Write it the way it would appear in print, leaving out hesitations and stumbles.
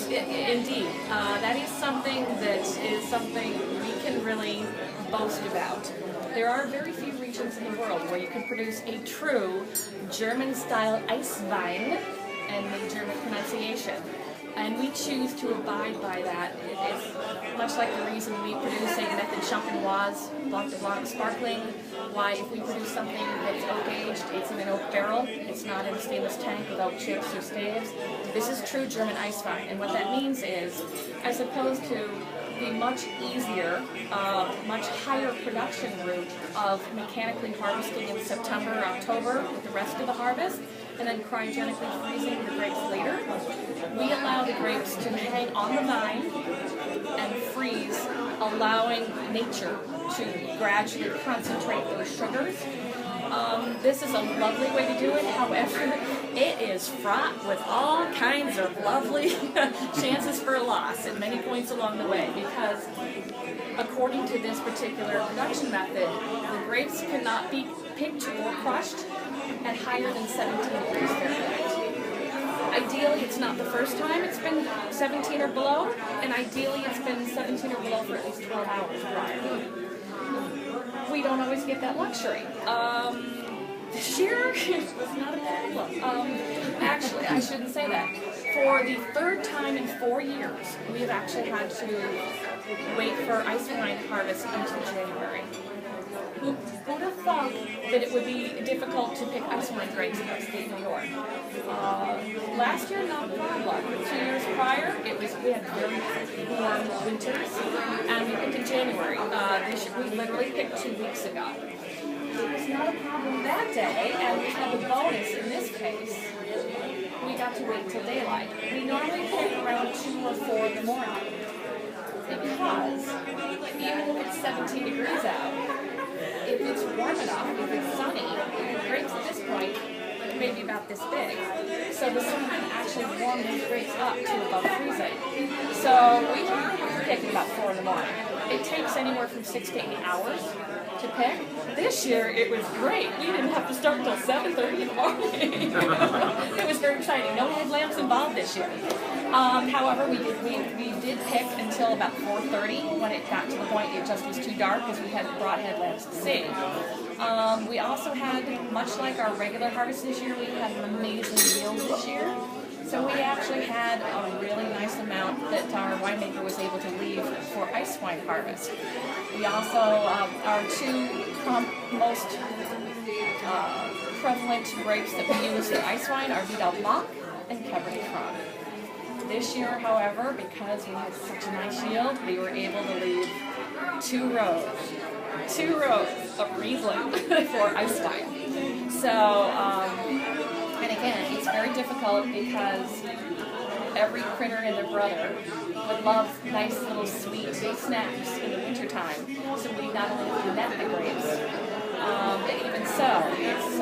Indeed. That is something we can really boast about. There are very few regions in the world where you can produce a true German-style Eiswein and the German pronunciation. And we choose to abide by that. It is much like the reason we produce a method champenoise, Blanc de Blanc sparkling. Why, if we produce something that's oak aged, it's in an oak barrel, it's not in a stainless tank with oak chips or staves. This is true German Eiswein. And what that means is, as opposed to the much easier, much higher production route of mechanically harvesting in September or October with the rest of the harvest, and then cryogenically freezing the grapes later, we allow the grapes to hang on the vine and freeze, allowing nature to gradually concentrate those sugars. This is a lovely way to do it. However, it is fraught with all kinds of lovely chances for loss at many points along the way, because according to this particular production method, the grapes cannot be picked or crushed at higher than 17 degrees Fahrenheit. Ideally, it's not the first time it's been 17 or below, and ideally it's been 17 or below for at least 12 hours prior. We don't always get that luxury. This year was not a problem. Actually, I shouldn't say that. For the third time in 4 years, we have actually had to wait for Eiswein harvest until January. Who'd have thought that it would be difficult to pick Eiswein grapes in upstate New York? Last year, not a problem. 2 years prior, we had very warm winters, and we picked in January. This year, we literally picked 2 weeks ago. It was not a problem that day, and we had the bonus in this case. We got to wait till daylight. We normally pick around 2 or 4 in the morning, because even if it's 17 degrees out, if it's warm enough, if it's sunny, the grapes at this point may be about this big. So the sun can actually warm these grapes up to above freezing. So we can pick at about 4 in the morning. It takes anywhere from 6 to 8 hours to pick. This year it was great. We didn't have to start until 7:30 in the morning. It was very exciting. No headlamps involved this year. However, we did pick until about 4:30 when it got to the point it just was too dark because we hadn't brought headlamps to see. We also had, much like our regular harvest this year, we had an amazing yield this year. So we actually had a really nice amount that our winemaker was able to leave for Eiswein harvest. We also, our 2 most prevalent grapes that we use for Eiswein are Vidal Blanc and Cabernet Franc. This year, however, because we had such a nice yield, we were able to leave 2 rows of Riesling for Eiswein. So, and again, it's very difficult because every critter and their brother would love nice little sweet snacks in the wintertime. So we not only net the grapes, but even so, it's